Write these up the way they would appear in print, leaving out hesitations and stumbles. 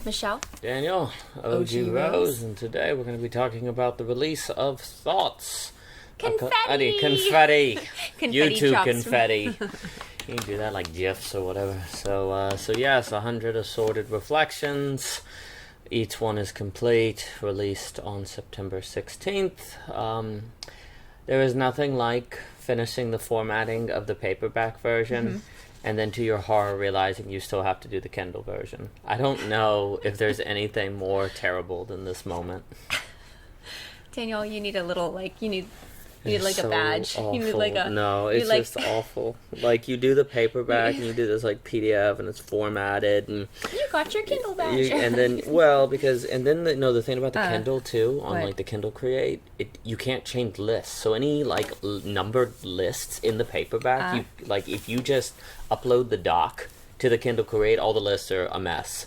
Michelle. Daniel, OG Rose, and today we're going to be talking about the release of thoughts. Confetti! Confetti! Confetti YouTube drops. confetti. You can do that like GIFs or whatever. So yes, 100 assorted reflections. Each one is complete, released on September 16th. There is nothing like finishing the formatting of the paperback version, and then to your horror realizing you still have to do the Kindle version. I don't know if there's anything more terrible than this moment. Daniel, you need a little, you need like so a badge. Awful. You need like a... No, it's just awful. Like, you do the paperback, and you do this, PDF, and it's formatted, and... You got your Kindle badge. And then, the thing about the Kindle, too, on, what? the Kindle Create, you can't change lists. So any, numbered lists in the paperback, if you just upload the doc to the Kindle Create, all the lists are a mess.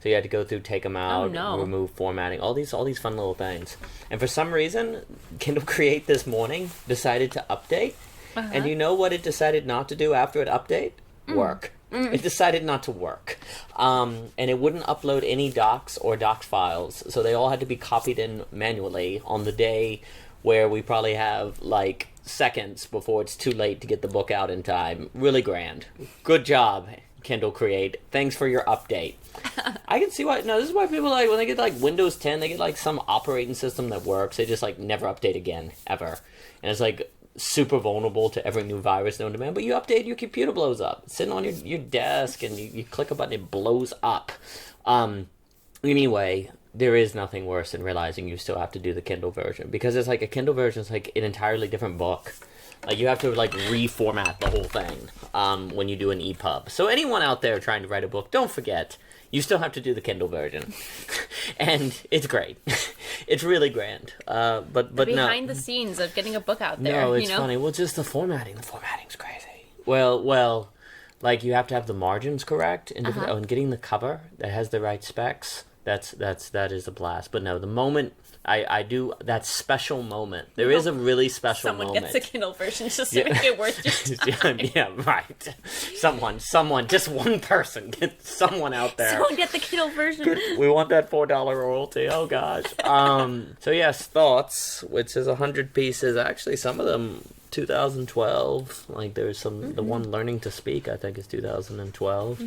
So you had to go through, take them out, remove formatting, all these fun little things. And for some reason, Kindle Create this morning decided to update. And you know what it decided not to do after it update? Work. It decided not to work. And it wouldn't upload any docs or docs files. So they all had to be copied in manually on the day where we probably have, seconds before it's too late to get the book out in time. Really grand. Good job, Kindle Create. Thanks for your update. I can see why. No, this is why people when they get Windows 10, they get some operating system that works. They just never update again ever, and it's super vulnerable to every new virus known to man. But you update, your computer blows up. It's sitting on your desk, and you click a button, it blows up. Anyway, there is nothing worse than realizing you still have to do the Kindle version, because it's a Kindle version is an entirely different book. You have to, reformat the whole thing when you do an EPUB. So anyone out there trying to write a book, don't forget, you still have to do the Kindle version. And it's great. It's really grand. But behind the scenes of getting a book out there, No, it's funny. Well, just the formatting. The formatting's crazy. Well, you have to have the margins correct, and and getting the cover that has the right specs, that is a blast. But no, the moment... I do that special moment. There is a really special moment. Someone gets a Kindle version just to make it worth your time. Yeah, right. Someone, just one person, get someone out there. Someone get the Kindle version. We want that $4 royalty. Oh gosh. So yes, Thoughts, which is 100 pieces. Actually, some of them 2012. There's some. The one Learning to Speak, I think, is 2012.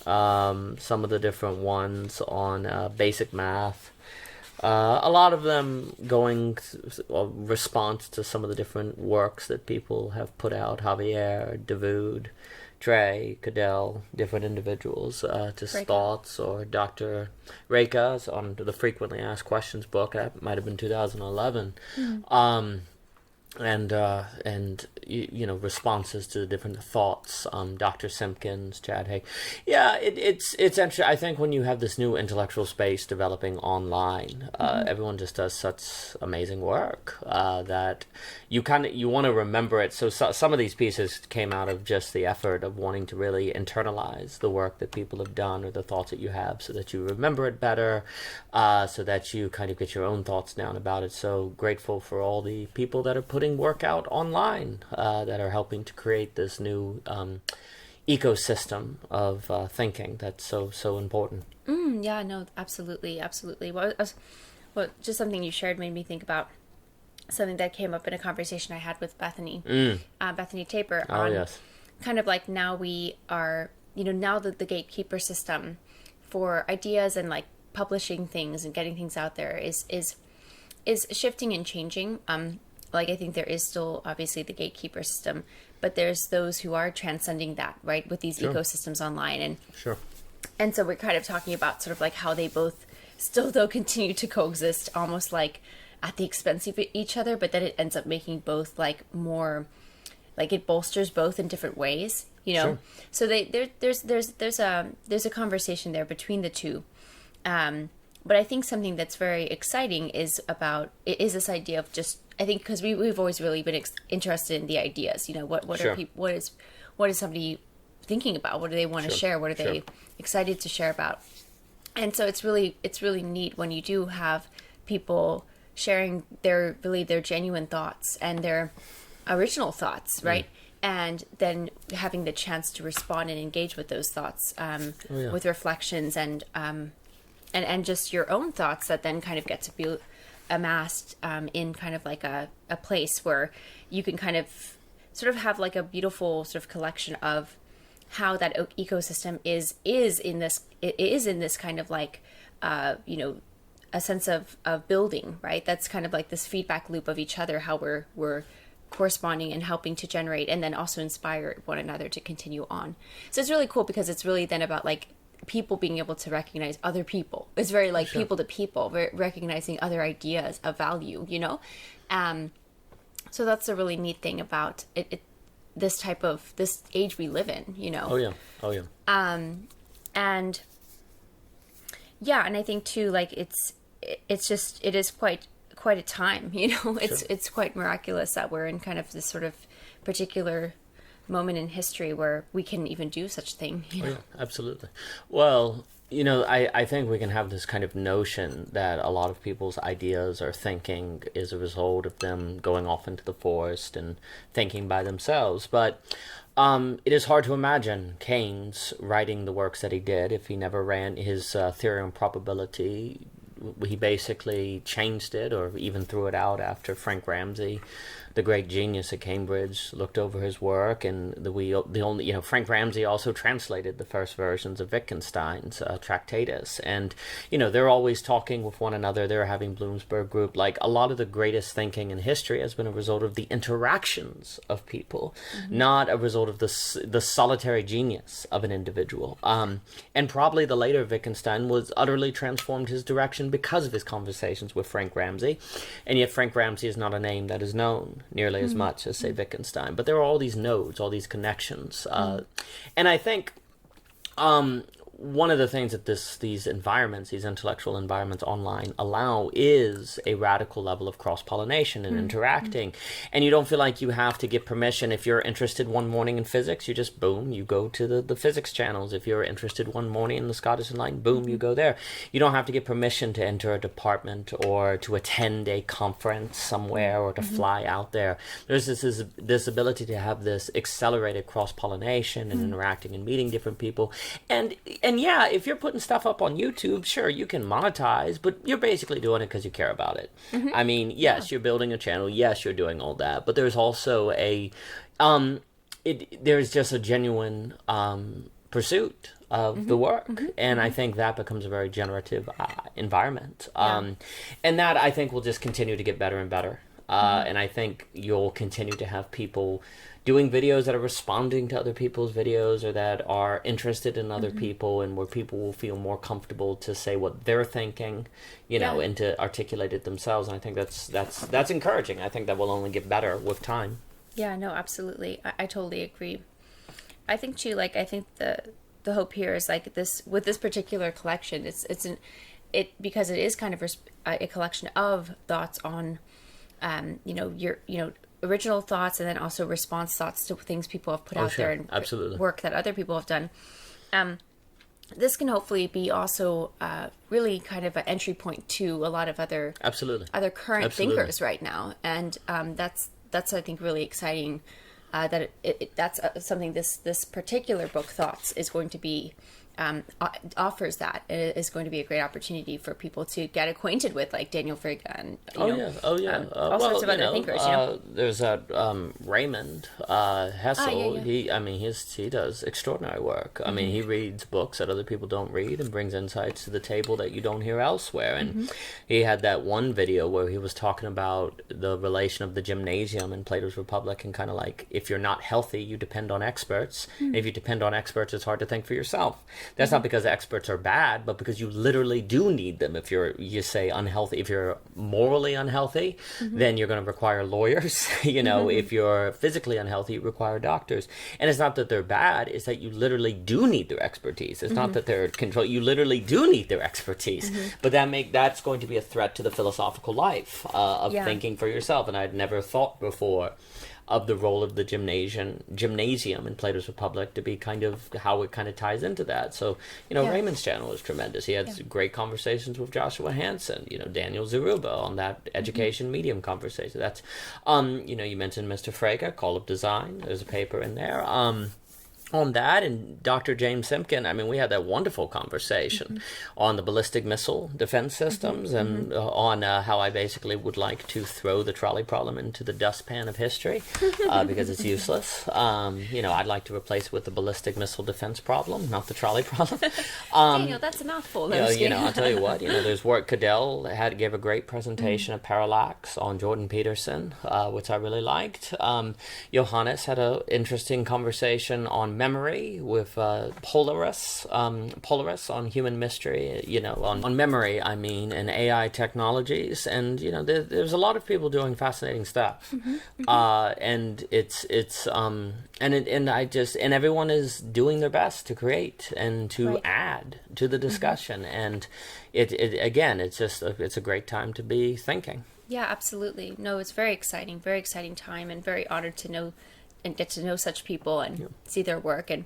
Some of the different ones on basic math. A lot of them going response to some of the different works that people have put out. Javier, Dawood, Trey, Cadell, different individuals. Just Reka. Thoughts, or Dr. Reka's on the Frequently Asked Questions book. That might have been 2011. And responses to the different thoughts. Dr. Simpkins, Chad Haig. Yeah, it's interesting. I think when you have this new intellectual space developing online, everyone just does such amazing work that you want to remember it. So some of these pieces came out of just the effort of wanting to really internalize the work that people have done or the thoughts that you have, so that you remember it better, so that you kind of get your own thoughts down about it. So grateful for all the people that are putting work out online, that are helping to create this new ecosystem of thinking that's so important. Yeah, no, absolutely. Well, just something you shared made me think about something that came up in a conversation I had with Bethany Taper. Oh, yes. Kind of now we are, now that the gatekeeper system for ideas and publishing things and getting things out there is shifting and changing. I think there is still obviously the gatekeeper system, but there's those who are transcending that, right, with these ecosystems online. And so we're kind of talking about sort of how they both still though continue to coexist, almost at the expense of each other, but then it ends up making both more, it bolsters both in different ways, So there's a conversation there between the two. But I think something that's very exciting is this idea of just, I think, because we've always really been interested in the ideas. What are people? What is somebody thinking about? What do they want to share? What are they excited to share about? And so it's really neat when you do have people sharing their genuine thoughts and their original thoughts, right? And then having the chance to respond and engage with those thoughts with reflections and and just your own thoughts that then kind of get to be amassed in kind of like a place where you can kind of sort of have like a beautiful sort of collection of how that ecosystem is in this kind of like you know, a sense of building, right? That's kind of like this feedback loop of each other, how we're corresponding and helping to generate and then also inspire one another to continue on. So it's really cool because it's really then about like people being able to recognize other people. It's very like people to people, recognizing other ideas of value, you know? So that's a really neat thing about this age we live in, you know? Oh yeah. And yeah, and I think too, like it is quite a time, you know. It's quite miraculous that we're in kind of this sort of particular moment in history where we can even do such thing, you know? Yeah, absolutely. Well, you know, I think we can have this kind of notion that a lot of people's ideas or thinking is a result of them going off into the forest and thinking by themselves. But it is hard to imagine Keynes writing the works that he did if he never ran his theory on probability. He basically changed it or even threw it out after Frank Ramsey, the great genius at Cambridge, looked over his work, and Frank Ramsey also translated the first versions of Wittgenstein's Tractatus, and they're always talking with one another. They're having Bloomsburg group. Like a lot of the greatest thinking in history has been a result of the interactions of people, not a result of the solitary genius of an individual. And probably the later Wittgenstein was utterly transformed his direction because of his conversations with Frank Ramsey, and yet Frank Ramsey is not a name that is known nearly as much as, say, Wittgenstein. But there are all these nodes, all these connections. And I think one of the things that these environments, these intellectual environments online allow is a radical level of cross-pollination and interacting. And you don't feel like you have to get permission. If you're interested one morning in physics, you just, boom, you go to the physics channels. If you're interested one morning in the Scottish Enlightenment, boom, you go there. You don't have to get permission to enter a department or to attend a conference somewhere or to fly out there. There's this ability to have this accelerated cross-pollination and interacting and meeting different people. And yeah, if you're putting stuff up on YouTube, sure, you can monetize, but you're basically doing it because you care about it. I mean, yes, you're building a channel. Yes, you're doing all that. But there's also there's just a genuine pursuit of the work. And I think that becomes a very generative environment. And that, I think, will just continue to get better and better. And I think you'll continue to have people doing videos that are responding to other people's videos or that are interested in other people, and where people will feel more comfortable to say what they're thinking, and to articulate it themselves. And I think that's encouraging. I think that will only get better with time. Yeah, no, absolutely. I totally agree. I think too, like, I think the hope here is like this, with this particular collection, because it is kind of a collection of thoughts on, your original thoughts, and then also response thoughts to things people have put out there, and absolutely. Work that other people have done. This can hopefully be also really kind of an entry point to a lot of other current thinkers right now, and that's I think really exciting. That that's something this particular book, Thoughts, is going to be. Offers that. It is going to be a great opportunity for people to get acquainted with, like Daniel Frege and all sorts of other thinkers. There's that Raymond Hessel. He does extraordinary work. I mean, he reads books that other people don't read and brings insights to the table that you don't hear elsewhere. And he had that one video where he was talking about the relation of the gymnasium in Plato's Republic, and kind of like, if you're not healthy, you depend on experts. If you depend on experts, it's hard to think for yourself. That's not because experts are bad, but because you literally do need them. If you say unhealthy, if you're morally unhealthy, then you're going to require lawyers. If you're physically unhealthy, you require doctors. And it's not that they're bad, it's that you literally do need their expertise. It's not that they're control. You literally do need their expertise. But that's going to be a threat to the philosophical life of thinking for yourself. And I'd never thought before of the role of the gymnasium in Plato's Republic to be kind of how it kind of ties into that. So, Raymond's channel is tremendous. He has great conversations with Joshua Hansen, Daniel Zaruba on that education medium conversation. That's, you mentioned Mr. Frege, Call of Design. There's a paper in there. on that, and Dr. James Simkin, I mean, we had that wonderful conversation on the ballistic missile defense systems and on how I basically would like to throw the trolley problem into the dustpan of history because it's useless. I'd like to replace it with the ballistic missile defense problem, not the trolley problem. Daniel, that's a mouthful. I'll tell you what, there's work. Cadell gave a great presentation of parallax on Jordan Peterson, which I really liked. Johannes had an interesting conversation on memory with Polaris on human mystery, on memory, I mean, and AI technologies. And, there's a lot of people doing fascinating stuff. And and everyone is doing their best to create and to add to the discussion. And it's a great time to be thinking. Yeah, absolutely. No, it's very exciting time, and very honored to know and get to know such people and see their work. And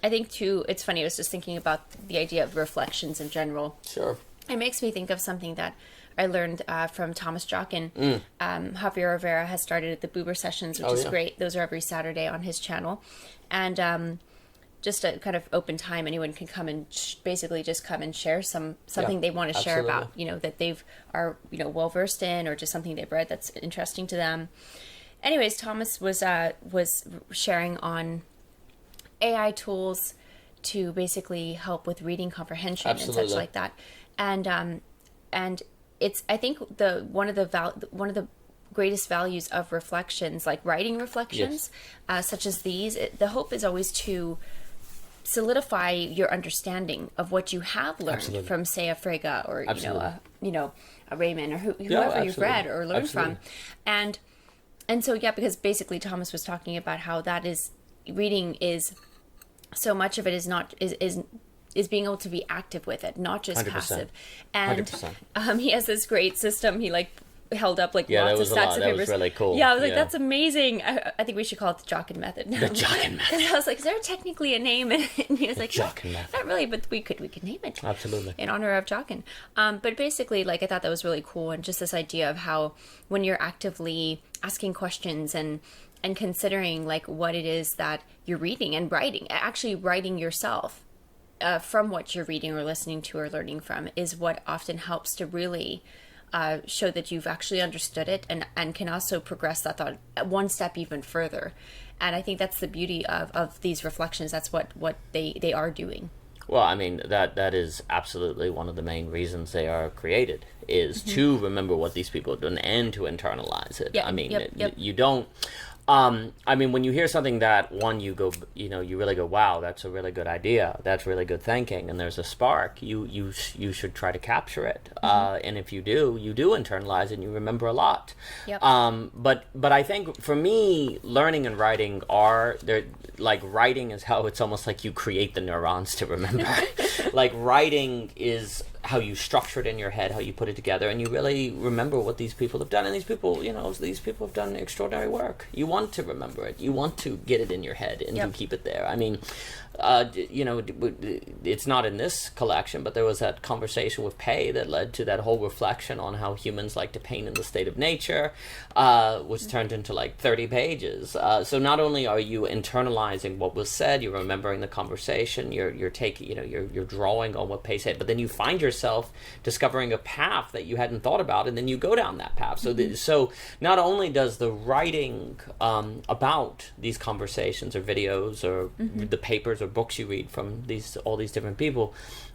I think too, it's funny, I was just thinking about the idea of reflections in general. Sure. It makes me think of something that I learned from Thomas Jockin. Javier Rivera has started the Boober Sessions, which is great. Those are every Saturday on his channel. And just a kind of open time, anyone can come and basically just come and share something they want to share about, that they've are well versed in, or just something they've read that's interesting to them. Anyways, Thomas was sharing on AI tools to basically help with reading comprehension and such like that, and it's, I think, one of the greatest values of reflections, like writing reflections, such as these. The hope is always to solidify your understanding of what you have learned from, say, a Frege or a Raymond or whoever you've read or learned from, and so because basically Thomas was talking about how that is reading is so much of it is not is being able to be active with it, not just 100%. Passive. And he has this great system. He held up lots of stacks of papers. That was really cool. Yeah, I was like, that's amazing. I think we should call it the Jockin method. The Jockin method. Because I was like, is there technically a name? And he was like, Jockin method. Not really, but we could name it. Absolutely. In honor of Jockin. But basically, I thought that was really cool, and just this idea of how when you're actively asking questions and considering what it is that you're reading and writing, actually writing yourself from what you're reading or listening to or learning from, is what often helps to really show that you've actually understood it and can also progress that thought one step even further. And I think that's the beauty of these reflections. That's what they are doing. Well, I mean, that is absolutely one of the main reasons they are created, is to remember what these people have done and to internalize it. I mean, you don't... I mean, when you hear something that, you go, you really go, wow, that's a really good idea. That's really good thinking. And there's a spark. You should try to capture it. And if you do internalize it and you remember a lot. But I think for me, learning and writing writing is how it's almost like you create the neurons to remember. Writing is how you structure it in your head, how you put it together, and you really remember what these people have done. And these people have done extraordinary work. You want to remember it. You want to get it in your head and to keep it there. I mean, it's not in this collection, but there was that conversation with Pei that led to that whole reflection on how humans like to paint in the state of nature, which turned into 30 pages. So not only are you internalizing what was said, you're remembering the conversation, you're taking, you're drawing on what Pei said, but then you find yourself discovering a path that you hadn't thought about, and then you go down that path. So not only does the writing about these conversations or videos or the papers or books you read from all these different people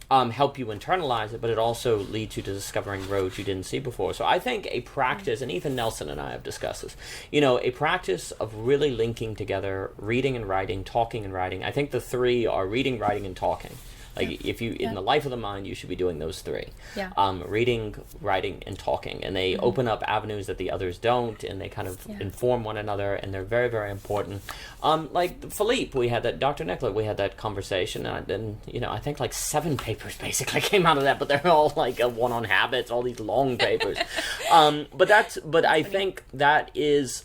help you internalize it, but it also leads you to discovering roads you didn't see before. So I think a practice, and Ethan Nelson and I have discussed this, a practice of really linking together reading and writing, talking and writing. I think the three are reading, writing, and talking. If you, in the life of the mind, you should be doing those three. Reading, writing, and talking. And they open up avenues that the others don't, and they kind of inform one another, and they're very, very important. Philippe, we had that, Dr. Nicola, we had that conversation, and I think 7 papers basically came out of that, but they're all a one on habits, all these long papers. But I think that is,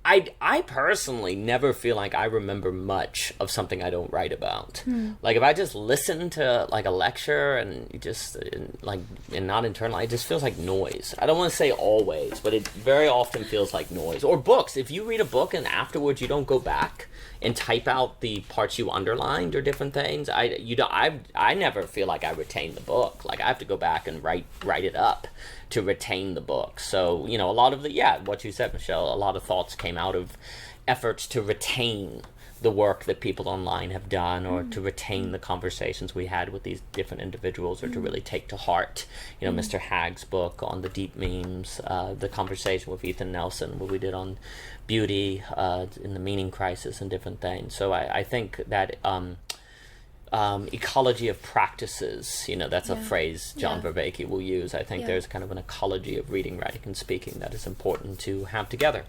I personally never feel like I remember much of something I don't write about. Like if I just listen to like a lecture and and not internalize, it just feels like noise. I don't want to say always, but it very often feels like noise. Or books. If you read a book and afterwards you don't go back and type out the parts you underlined or different things, I never feel like I retain the book. Like I have to go back and write it up to retain the book. So, a lot of what you said, Michelle, a lot of thoughts came out of efforts to retain the work that people online have done, or to retain the conversations we had with these different individuals, or to really take to heart, Mr. Hagg's book on the deep memes, the conversation with Ethan Nelson, what we did on beauty, in the meaning crisis and different things. So I think that ecology of practices, that's a phrase John Vervaeke will use. I think there's kind of an ecology of reading, writing, and speaking that is important to have together.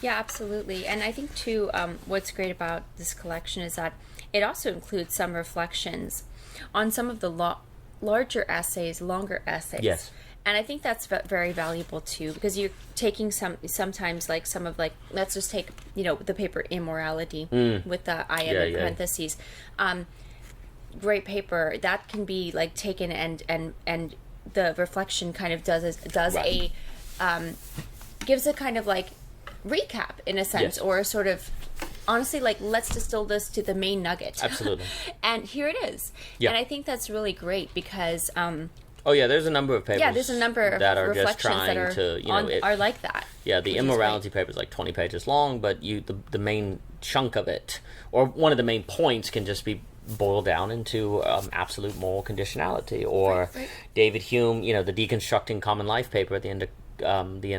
Yeah, absolutely. And I think, too, what's great about this collection is that it also includes some reflections on some of the larger essays, longer essays. Yes. And I think that's very valuable, too, because you're taking sometimes like some of like, let's just take, the paper Immorality with the I am in parentheses. Great paper that can be like taken and the reflection kind of does right. Gives a kind of like recap in a sense, or sort of honestly like, let's distill this to the main nugget. Absolutely. And here it is. And I think that's really great because there's a number of papers. Yeah, there's a number that of are reflections just trying that are are like that. Yeah, the Immorality paper is like 20 pages long, but the main chunk of it, or one of the main points, can just be boiled down into absolute moral conditionality, or right. David Hume, the Deconstructing Common Life paper at the end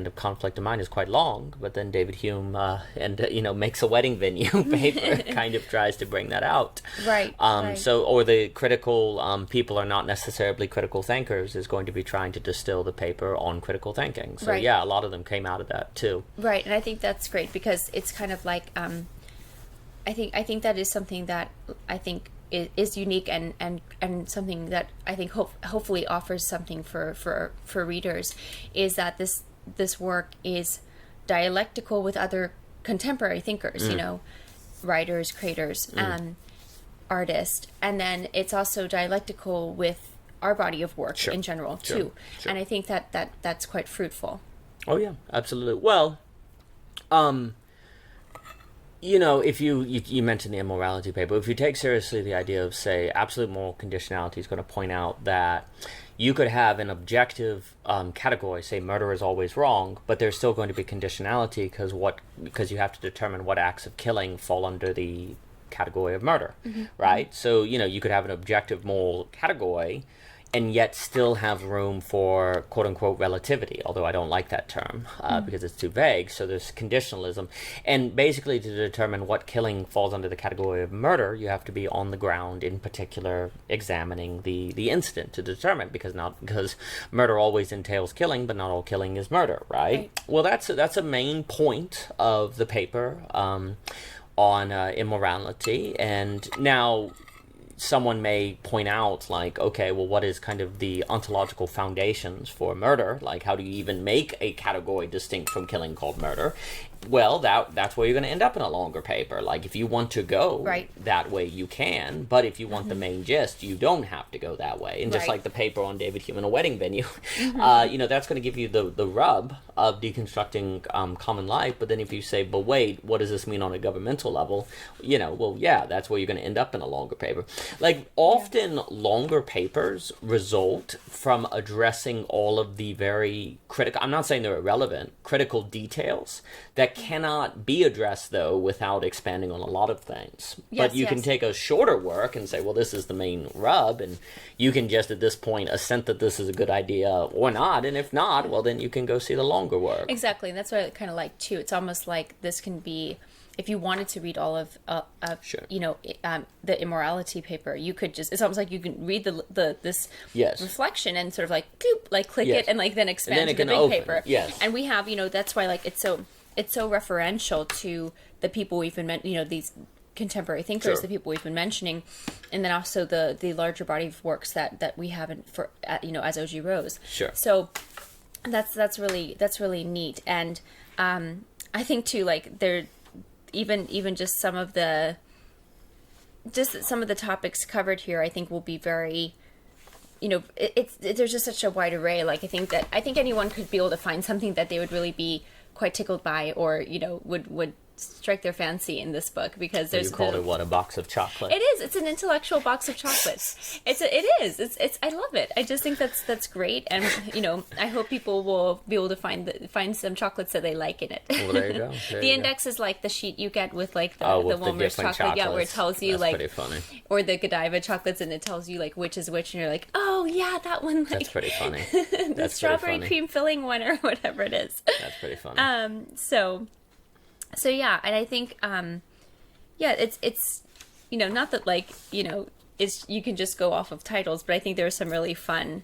of Conflict of Mind is quite long, but then David Hume makes a wedding venue paper kind of tries to bring that out. Right. So, or the critical people are not necessarily critical thinkers is going to be trying to distill the paper on critical thinking. So right. a lot of them came out of that too. Right, and I think that's great because it's kind of like I think that is something that I think is unique and something that I think hopefully offers something for readers, is that this work is dialectical with other contemporary thinkers, writers, creators, artists, and then it's also dialectical with our body of work in general too. Sure. And I think that's quite fruitful. Oh yeah, absolutely. Well, if you mentioned the Immorality paper, if you take seriously the idea of, say, absolute moral conditionality is going to point out that you could have an objective category, say murder is always wrong, but there's still going to be conditionality because you have to determine what acts of killing fall under the category of murder, right? So, you could have an objective moral category and yet still have room for quote-unquote relativity, although I don't like that term because it's too vague. So there's conditionalism. And basically to determine what killing falls under the category of murder, you have to be on the ground, in particular examining the incident to determine, because murder always entails killing, but not all killing is murder, right? Well, that's a main point of the paper on immorality. And now someone may point out, like, okay, well, what is kind of the ontological foundations for murder? Like, how do you even make a category distinct from killing called murder? Well, that's where you're going to end up in a longer paper. Like, if you want to go that way, you can. But if you want the main gist, you don't have to go that way. And just like the paper on David Hume in a wedding venue, that's going to give you the rub of deconstructing common life. But then if you say, but wait, what does this mean on a governmental level? That's where you're going to end up in a longer paper. Like, often longer papers result from addressing all of the very critical, I'm not saying they're irrelevant, critical details that cannot be addressed, though, without expanding on a lot of things. But you can take a shorter work and say, well, this is the main rub, and you can just at this point assent that this is a good idea or not, and if not, well, then you can go see the longer work. Exactly, and that's what I kind of like, too. It's almost like this can be, if you wanted to read all of the Immorality paper, you could just, it's almost like you can read this reflection and sort of like click it and like then expand to the big paper. And we have, that's why like it's so referential to the people we've been these contemporary thinkers, the people we've been mentioning, and then also the larger body of works that we have as O.G. Rose. Sure. So that's really neat. And I think too, like there, even just some of the topics covered here, I think will be very, there's just such a wide array. Like I think anyone could be able to find something that they would really be quite tickled by, or would strike their fancy in this book, because there's you called it what, a box of chocolate? It is. It's an intellectual box of chocolates. It is. It's. I love it. I just think that's great, and I hope people will be able to find some chocolates that they like in it. Well, there you go. The index is like the sheet you get with like the Walmart's chocolate, yeah, where it tells you that's pretty funny. Or the Godiva chocolates, and it tells you like which is which, and you're like, oh yeah, that one. Like, that's pretty funny. The strawberry cream filling one, or whatever it is. That's pretty funny. So yeah, and I think, it's, not that like, it's, you can just go off of titles, but I think there are some really fun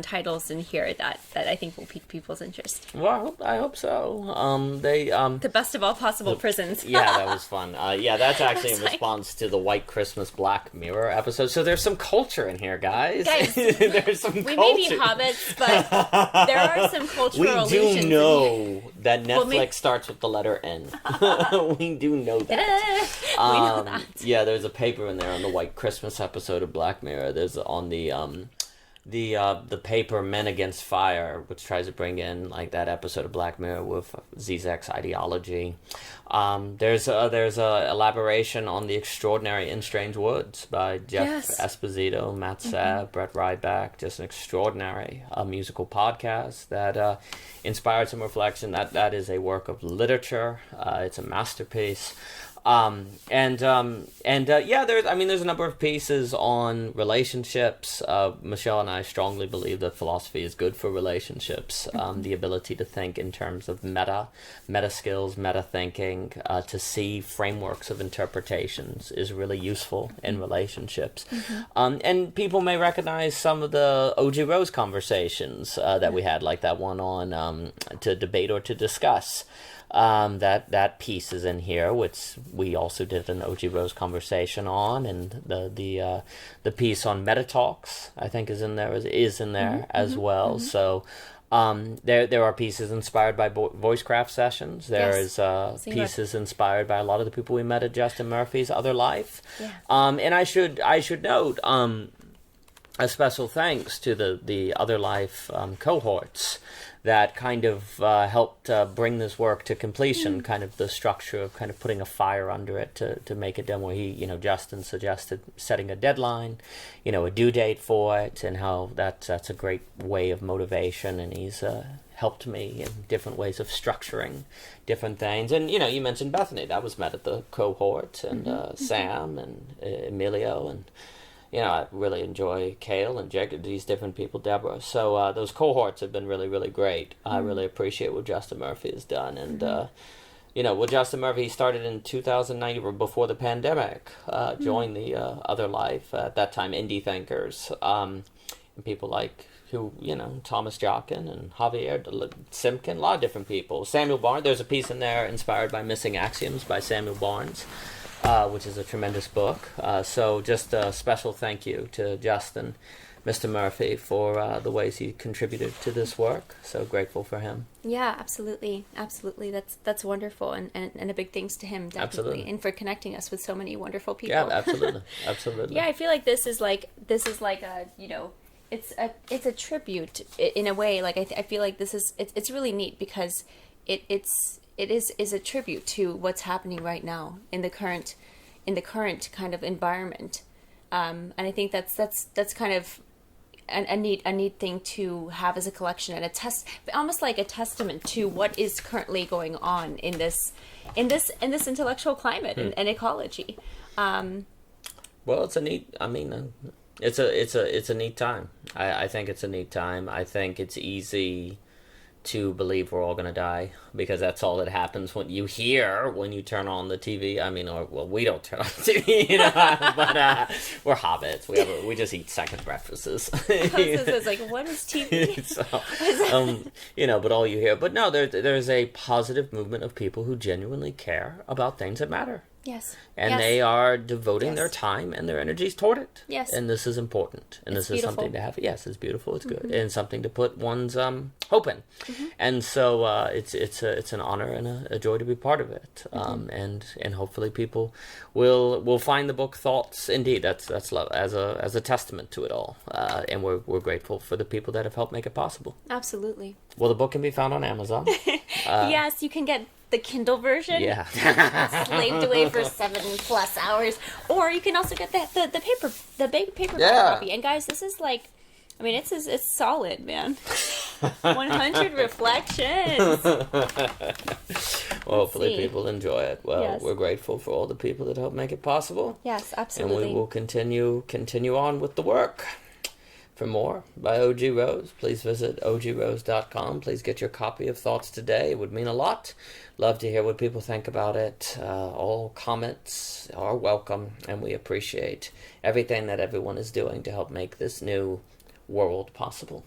titles in here that I think will pique people's interest. Well, I hope so. The best of all possible prisons. Yeah, that was fun. That's actually in response to the White Christmas Black Mirror episode. So there's some culture in here, guys. There's some culture. We may be hobbits, but there are some cultural allusions. We do know that Netflix starts with the letter N. We do know that. We know that. Yeah, there's a paper in there on the White Christmas episode of Black Mirror. There's on the paper Men Against Fire, which tries to bring in like that episode of Black Mirror with Zizek's ideology. There's a elaboration on The Extraordinary in Strange Woods by Jeff Esposito, Matt Sabb, Brett Ryback. Just an extraordinary musical podcast that inspired some reflection. That is a work of literature. It's a masterpiece. There's a number of pieces on relationships. Michelle and I strongly believe that philosophy is good for relationships. The ability to think in terms of meta skills, meta thinking, to see frameworks of interpretations is really useful in relationships. And people may recognize some of the O.G. Rose conversations that we had, like that one on to debate or to discuss. That piece is in here, which we also did an O.G. Rose conversation on, and the piece on meta talks I think is in there as well. So there are pieces inspired by voice craft sessions. There is pieces inspired by a lot of the people we met at Justin Murphy's Other Life. And I should note a special thanks to the Other Life cohorts that kind of helped bring this work to completion, kind of the structure of kind of putting a fire under it to make it done, where Justin suggested setting a deadline, a due date for it, and how that's a great way of motivation, and he's helped me in different ways of structuring different things. And, you mentioned Bethany, that was met at the cohort, and Sam and Emilio, and I really enjoy Kale and Jacob, these different people, Deborah. So those cohorts have been really, really great. I really appreciate what Justin Murphy has done. And, what Justin Murphy started in 2009, before the pandemic, joined the Other Life, at that time, indie thinkers, and people like Thomas Jockin and Javier Simkin, a lot of different people. Samuel Barnes, there's a piece in there inspired by Missing Axioms by Samuel Barnes. Which is a tremendous book. So just a special thank you to Justin, Mr. Murphy, for the ways he contributed to this work. So grateful for him. Yeah, absolutely. That's wonderful, and a big thanks to him, definitely. Absolutely. And for connecting us with so many wonderful people. Yeah, absolutely. Yeah, I feel like this is like a it's a tribute in a way. Like I feel like it's really neat, because it is a tribute to what's happening right now in the current kind of environment, and I think that's kind of a neat thing to have as a collection, and almost like a testament to what is currently going on in this intellectual climate and ecology. Well, it's a neat. I mean, it's a neat time. I think it's a neat time. I think it's easy to believe we're all going to die, because that's all that happens when you turn on the TV. I mean, we don't turn on the TV, but we're hobbits. We just eat second breakfasts. It's like, what is TV? But all you hear. But no, there's a positive movement of people who genuinely care about things that matter. Yes. And Yes. they are devoting Yes. their time and their energies toward it. Yes. And this is important. And It's this is beautiful. something to have. Yes, it's beautiful. It's good. And something to put one's hope in. And so it's an honor and a joy to be part of it. And hopefully people will find the book Thoughts. Indeed, that's love as a testament to it all. And we're grateful for the people that have helped make it possible. Absolutely. Well, the book can be found on Amazon. Yes, you can get the Kindle version. Yeah. Slaved away for 7+ hours, or you can also get the paperback Yeah. copy. And guys, this is like, I mean, it's solid, man. 100 reflections. Well, hopefully see. people enjoy it. Well, Yes. we're grateful for all the people that help make it possible. Yes, And absolutely. we will continue on with the work. For more by O.G. Rose, please visit ogrose.com. Please get your copy of Thoughts today. It would mean a lot. Love to hear what people think about it. All comments are welcome, and we appreciate everything that everyone is doing to help make this new world possible.